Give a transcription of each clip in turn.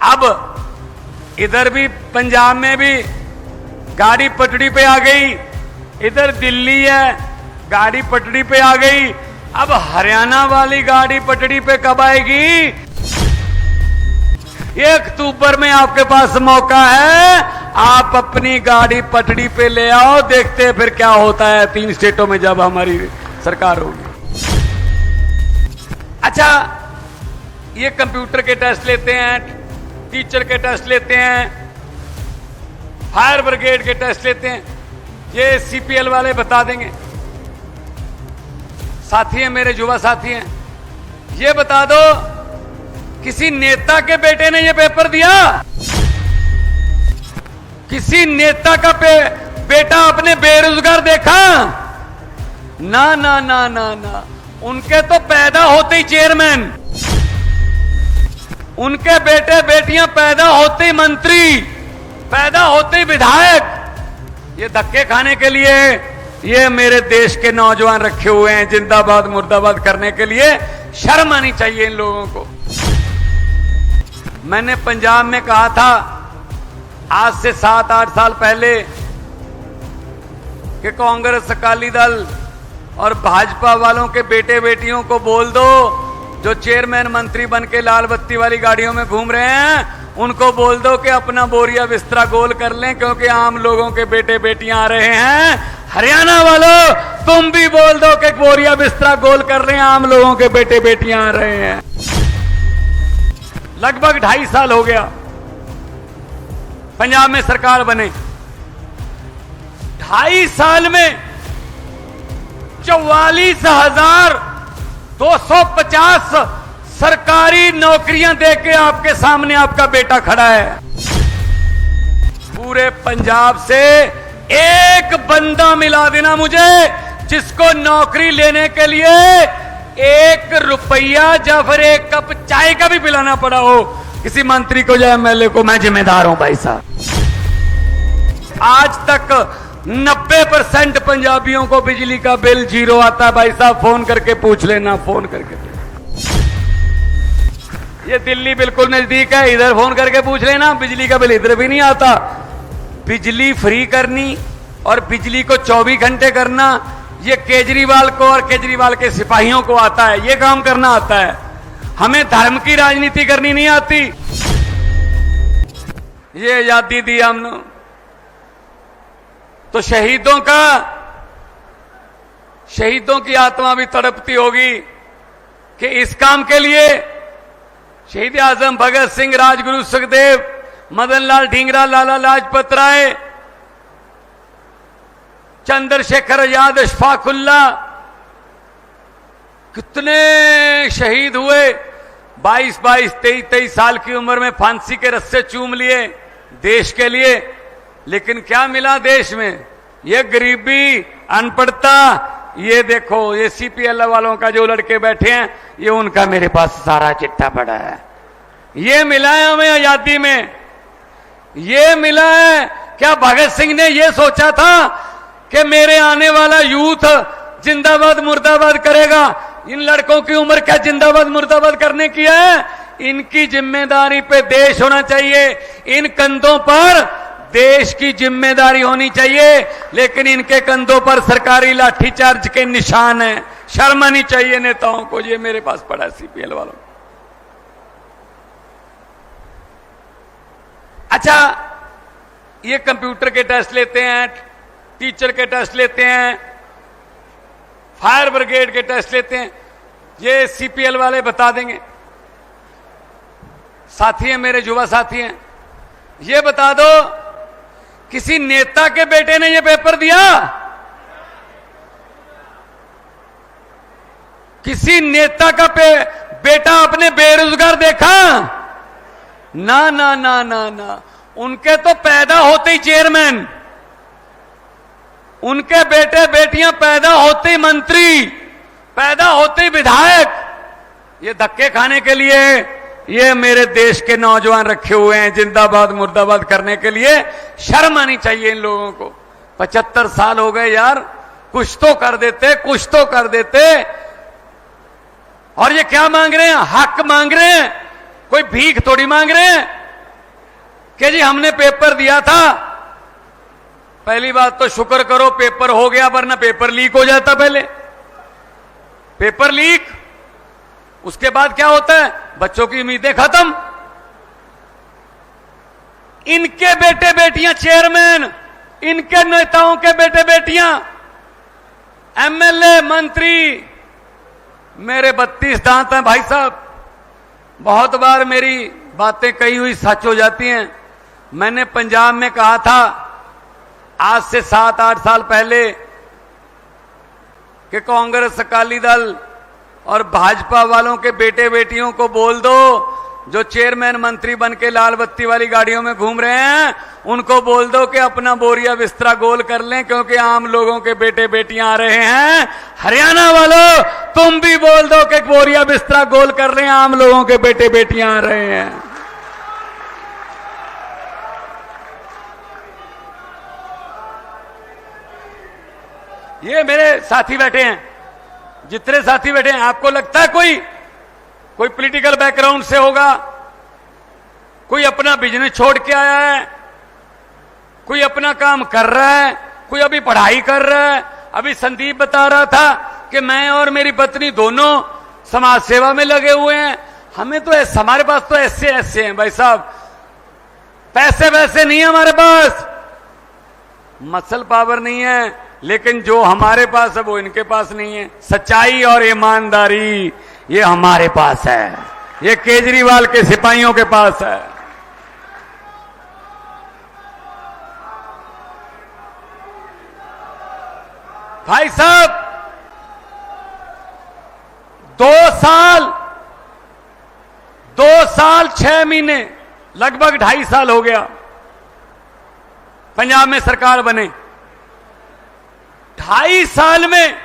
अब इधर भी पंजाब में भी गाड़ी पटरी पे आ गई, इधर दिल्ली है गाड़ी पटरी पे आ गई। अब हरियाणा वाली गाड़ी पटरी पे कब आएगी? 1 अक्टूबर में आपके पास मौका है, आप अपनी गाड़ी पटरी पे ले आओ, देखते हैं फिर क्या होता है 3 स्टेटों में जब हमारी सरकार होगी। अच्छा, ये कंप्यूटर के टेस्ट लेते हैं, टीचर के टेस्ट लेते हैं, फायर ब्रिगेड के टेस्ट लेते हैं, ये सीपीएल वाले बता देंगे। साथी हैं मेरे, युवा साथी हैं, ये बता दो किसी नेता के बेटे ने ये पेपर दिया? किसी नेता का बेटा अपने बेरोजगार देखा? ना ना ना ना ना, उनके तो पैदा होते ही चेयरमैन, उनके बेटे बेटियां पैदा होते ही मंत्री, पैदा होते ही विधायक। ये धक्के खाने के लिए ये मेरे देश के नौजवान रखे हुए हैं जिंदाबाद मुर्दाबाद करने के लिए। शर्म आनी चाहिए इन लोगों को। मैंने पंजाब में कहा था आज से 7-8 साल पहले कि कांग्रेस, अकाली दल और भाजपा वालों के बेटे बेटियों को बोल दो, जो चेयरमैन मंत्री बन के लाल बत्ती वाली गाड़ियों में घूम रहे हैं, उनको बोल दो कि अपना बोरिया बिस्तरा गोल कर लें, क्योंकि आम लोगों के बेटे बेटियां आ रहे हैं। हरियाणा वालों, तुम भी बोल दो कि बोरिया बिस्तरा गोल कर रहे हैं, आम लोगों के बेटे बेटियां आ रहे हैं। लगभग 2.5 साल हो गया पंजाब में सरकार बने। 2.5 साल में 44,250 सरकारी नौकरियां देके आपके सामने आपका बेटा खड़ा है। पूरे पंजाब से एक बंदा मिला देना मुझे जिसको नौकरी लेने के लिए 1 रुपया या फिर 1 कप चाय का भी पिलाना पड़ा हो किसी मंत्री को या एमएलए को। मैं जिम्मेदार हूं भाई साहब। आज तक 90% पंजाबियों को बिजली का बिल 0 आता है भाई साहब। फोन करके पूछ लेना, फोन करके। ये दिल्ली बिल्कुल नजदीक है, इधर फोन करके पूछ लेना, बिजली का बिल इधर भी नहीं आता। बिजली फ्री करनी और बिजली को 24 घंटे करना, ये केजरीवाल को और केजरीवाल के सिपाहियों को आता है, ये काम करना आता है। हमें धर्म की राजनीति करनी नहीं आती। ये आजादी दी हमने तो शहीदों की आत्मा भी तड़पती होगी कि इस काम के लिए शहीद आजम भगत सिंह, राजगुरु सुखदेव, मदन लाल ढींगरा, लाला लाजपत राय, चंद्रशेखर आजाद, अशफाक उल्लाह, कितने शहीद हुए। 22, 23 साल की उम्र में फांसी के रस्से चूम लिए देश के लिए। लेकिन क्या मिला देश में? ये गरीबी, अनपढ़ता। ये देखो, ये सीपीएल वालों का जो लड़के बैठे हैं, ये उनका मेरे पास सारा चिट्ठा पड़ा है। ये मिला है हमें आजादी में, ये मिला है। क्या भगत सिंह ने ये सोचा था कि मेरे आने वाला यूथ जिंदाबाद मुर्दाबाद करेगा? इन लड़कों की उम्र क्या जिंदाबाद मुर्दाबाद करने की है? इनकी जिम्मेदारी पे देश होना चाहिए, इन कंधों पर देश की जिम्मेदारी होनी चाहिए। लेकिन इनके कंधों पर सरकारी लाठीचार्ज के निशान हैं। शर्म आनी चाहिए नेताओं को। ये मेरे पास पड़ा है सीपीएल वालों। अच्छा, ये कंप्यूटर के टेस्ट लेते हैं, टीचर के टेस्ट लेते हैं, फायर ब्रिगेड के टेस्ट लेते हैं, ये सीपीएल वाले बता देंगे। साथी हैं मेरे, युवा साथी हैं, ये बता दो किसी नेता के बेटे ने ये पेपर दिया? किसी नेता का बेटा अपने बेरोजगार देखा? ना ना ना ना ना, उनके तो पैदा होते ही चेयरमैन, उनके बेटे बेटियां पैदा होते ही मंत्री, पैदा होते ही विधायक। ये धक्के खाने के लिए ये मेरे देश के नौजवान रखे हुए हैं जिंदाबाद मुर्दाबाद करने के लिए। शर्म आनी चाहिए इन लोगों को। 75 साल हो गए यार, कुछ तो कर देते, कुछ तो कर देते। और ये क्या मांग रहे हैं? हक मांग रहे हैं, कोई भीख थोड़ी मांग रहे हैं। कि जी हमने पेपर दिया था। पहली बात तो शुक्र करो पेपर हो गया, वरना पेपर लीक हो जाता। पहले पेपर लीक, उसके बाद क्या होता है, बच्चों की उम्मीदें खत्म। इनके बेटे बेटियां चेयरमैन, इनके नेताओं के बेटे बेटियां एमएलए, मंत्री। मेरे 32 दांत हैं भाई साहब, बहुत बार मेरी बातें कही हुई सच हो जाती हैं। मैंने पंजाब में कहा था आज से 7-8 साल पहले कि कांग्रेस, अकाली दल और भाजपा वालों के बेटे बेटियों को बोल दो, जो चेयरमैन मंत्री बन के लाल बत्ती वाली गाड़ियों में घूम रहे हैं, उनको बोल दो कि अपना बोरिया बिस्तरा गोल कर लें, क्योंकि आम लोगों के बेटे बेटियां आ रहे हैं। हरियाणा वालों, तुम भी बोल दो कि बोरिया बिस्तरा गोल कर लें, आम लोगों के बेटे बेटियां आ रहे हैं। ये मेरे साथी बैठे हैं, जितने साथी बैठे हैं, आपको लगता है कोई पॉलिटिकल बैकग्राउंड से होगा, कोई अपना बिजनेस छोड़ के आया है, कोई अपना काम कर रहा है, कोई अभी पढ़ाई कर रहा है। अभी संदीप बता रहा था कि मैं और मेरी पत्नी दोनों समाज सेवा में लगे हुए हैं। हमें तो हमारे पास तो ऐसे हैं भाई साहब, पैसे वैसे नहीं है हमारे पास, मसल पावर नहीं है, लेकिन जो हमारे पास है वो इनके पास नहीं है। सच्चाई और ईमानदारी ये हमारे पास है, ये केजरीवाल के सिपाहियों के पास है। भाई साहब 2 साल 6 महीने, लगभग 2.5 साल हो गया पंजाब में सरकार बने। 2.5 साल में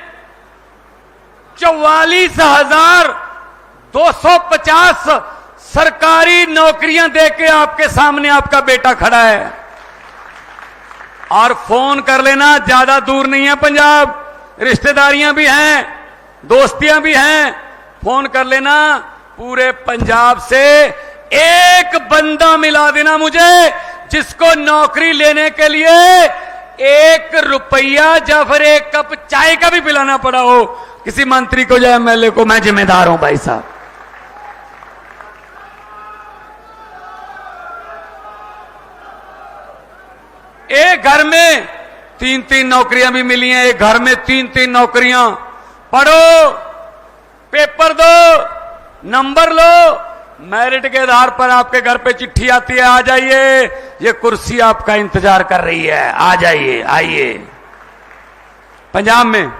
44,250 सरकारी नौकरियां देके आपके सामने आपका बेटा खड़ा है। और फोन कर लेना, ज्यादा दूर नहीं है पंजाब, रिश्तेदारियां भी हैं, दोस्तियां भी हैं, फोन कर लेना। पूरे पंजाब से एक बंदा मिला देना मुझे जिसको नौकरी लेने के लिए 1 रुपया या फिर 1 कप चाय का भी पिलाना पड़ा हो किसी मंत्री को या एमएलए को। मैं जिम्मेदार हूं भाई साहब। एक घर में 3-3 नौकरियां भी मिली हैं, एक घर में 3-3 नौकरियां। पढ़ो, पेपर दो, नंबर लो, मेरिट के आधार पर आपके घर पे चिट्ठी आती है, आ जाइए, ये कुर्सी आपका इंतजार कर रही है, आ जाइए, आइए। पंजाब में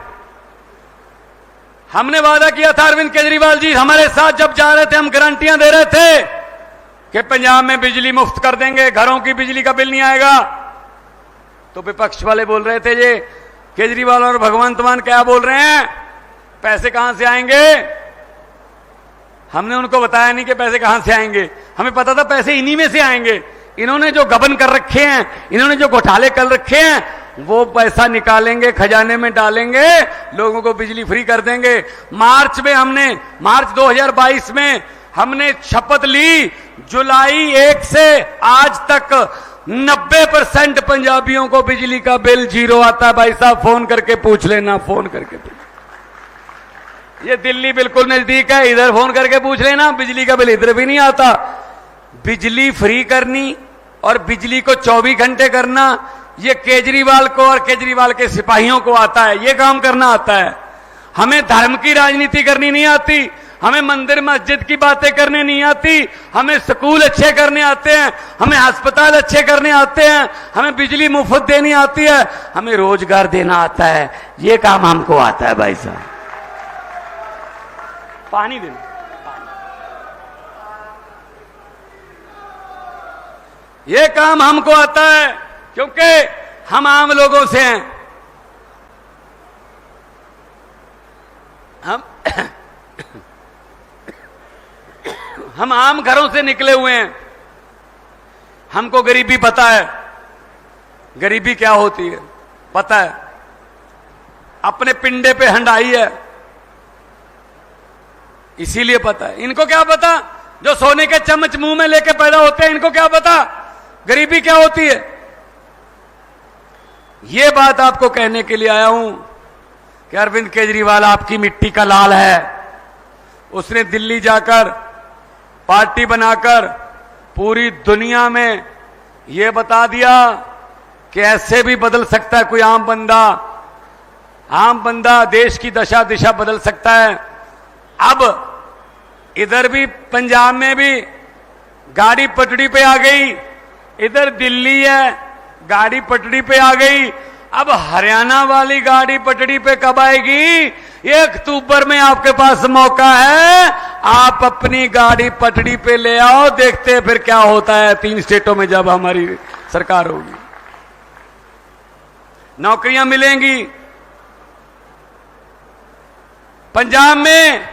हमने वादा किया था, अरविंद केजरीवाल जी हमारे साथ जब जा रहे थे, हम गारंटियां दे रहे थे कि पंजाब में बिजली मुफ्त कर देंगे, घरों की बिजली का बिल नहीं आएगा। तो विपक्ष वाले बोल रहे थे, ये केजरीवाल और भगवंत मान क्या बोल रहे हैं, पैसे कहां से आएंगे। हमने उनको बताया नहीं कि पैसे कहां से आएंगे, हमें पता था पैसे इन्हीं में से आएंगे। इन्होंने जो गबन कर रखे हैं, इन्होंने जो घोटाले कर रखे हैं, वो पैसा निकालेंगे, खजाने में डालेंगे, लोगों को बिजली फ्री कर देंगे। मार्च 2022 में हमने शपथ ली, जुलाई 1 से आज तक 90% पंजाबियों को बिजली का बिल 0 आता है। भाई साहब फोन करके पूछ लेना, फोन करके पूछ। ये दिल्ली बिल्कुल नजदीक है, इधर फोन करके पूछ लेना, बिजली का बिल इधर भी नहीं आता। बिजली फ्री करनी और बिजली को 24 घंटे करना, ये केजरीवाल को और केजरीवाल के सिपाहियों को आता है, ये काम करना आता है। हमें धर्म की राजनीति करनी नहीं आती, हमें मंदिर मस्जिद की बातें करने नहीं आती, हमें स्कूल अच्छे करने आते हैं, हमें अस्पताल अच्छे करने आते हैं, हमें बिजली मुफ्त देनी आती है, हमें रोजगार देना आता है, ये काम हमको आता है। भाई साहब पानी देना, ये काम हमको आता है, क्योंकि हम आम लोगों से हैं। हम आम घरों से निकले हुए हैं, हमको गरीबी पता है, गरीबी क्या होती है पता है, अपने पिंडे पे हंडाई है, इसीलिए पता है। इनको क्या पता, जो सोने के चम्मच मुंह में लेके पैदा होते हैं, इनको क्या पता गरीबी क्या होती है? ये बात आपको कहने के लिए आया हूं कि अरविंद केजरीवाल आपकी मिट्टी का लाल है। उसने दिल्ली जाकर पार्टी बनाकर पूरी दुनिया में यह बता दिया कि ऐसे भी बदल सकता है कोई आम बंदा देश की दशा दिशा बदल सकता है। अब इधर भी पंजाब में भी गाड़ी पटड़ी पे आ गई, इधर दिल्ली है गाड़ी पटड़ी पे आ गई। अब हरियाणा वाली गाड़ी पटड़ी पे कब आएगी? 1 अक्टूबर में आपके पास मौका है, आप अपनी गाड़ी पटड़ी पे ले आओ, देखते हैं फिर क्या होता है 3 स्टेटों में जब हमारी सरकार होगी। नौकरियां मिलेंगी। पंजाब में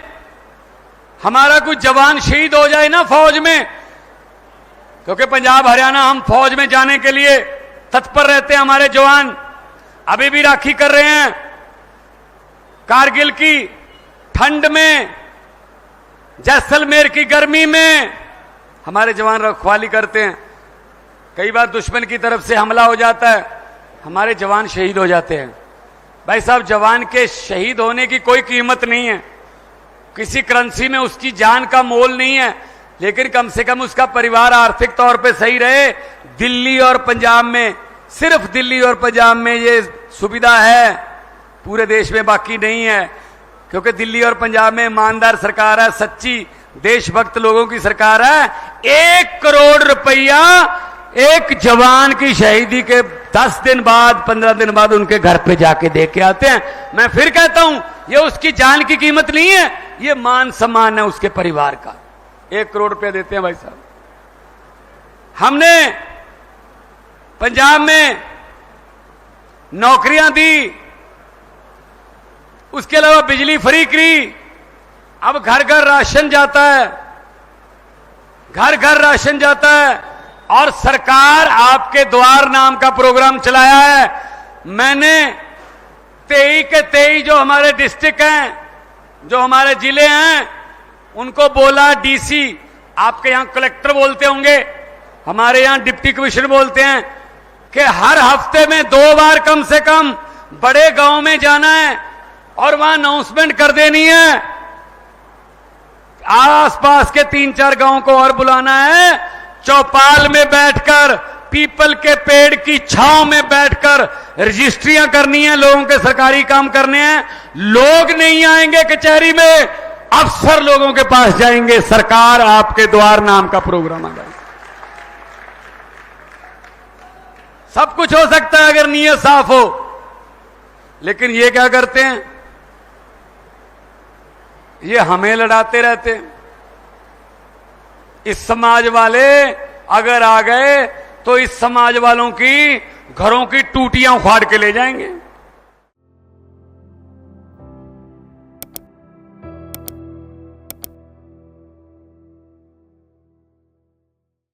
हमारा कुछ जवान शहीद हो जाए ना फौज में, क्योंकि पंजाब हरियाणा हम फौज में जाने के लिए तत्पर रहते हैं। हमारे जवान अभी भी राखी कर रहे हैं। कारगिल की ठंड में, जैसलमेर की गर्मी में हमारे जवान रखवाली करते हैं। कई बार दुश्मन की तरफ से हमला हो जाता है, हमारे जवान शहीद हो जाते हैं। भाई साहब, जवान के शहीद होने की कोई कीमत नहीं है, किसी करेंसी में उसकी जान का मोल नहीं है, लेकिन कम से कम उसका परिवार आर्थिक तौर पे सही रहे। दिल्ली और पंजाब में, सिर्फ दिल्ली और पंजाब में ये सुविधा है, पूरे देश में बाकी नहीं है, क्योंकि दिल्ली और पंजाब में ईमानदार सरकार है, सच्ची देशभक्त लोगों की सरकार है। 1 करोड़ रुपया एक जवान की शहीदी के 10 दिन बाद 15 दिन बाद उनके घर पे जाके दे के आते हैं। मैं फिर कहता हूं, ये उसकी जान की कीमत नहीं है, ये मान सम्मान है उसके परिवार का। 1 करोड़ रुपया देते हैं भाई साहब। हमने पंजाब में नौकरियां दी, उसके अलावा बिजली फ्री करी। अब घर घर राशन जाता है, घर घर राशन जाता है। और सरकार आपके द्वार नाम का प्रोग्राम चलाया है। मैंने 23 के 23 जो हमारे डिस्ट्रिक्ट हैं, जो हमारे जिले हैं, उनको बोला, डीसी, आपके यहां कलेक्टर बोलते होंगे, हमारे यहां डिप्टी कमिश्नर बोलते हैं, कि हर हफ्ते में 2 बार कम से कम बड़े गांव में जाना है और वहां अनाउंसमेंट कर देनी है। आसपास के 3-4 गांव को और बुलाना है, चौपाल में बैठकर, पीपल के पेड़ की छांव में बैठकर रजिस्ट्रियां करनी है, लोगों के सरकारी काम करने हैं। लोग नहीं आएंगे कचहरी में, अफसर लोगों के पास जाएंगे। सरकार आपके द्वार नाम का प्रोग्राम आ जाएगा। सब कुछ हो सकता है अगर नीयत साफ हो, लेकिन ये क्या करते हैं, ये हमें लड़ाते रहते हैं। इस समाज वाले अगर आ गए तो इस समाज वालों की घरों की टूटियां उखाड़ के ले जाएंगे।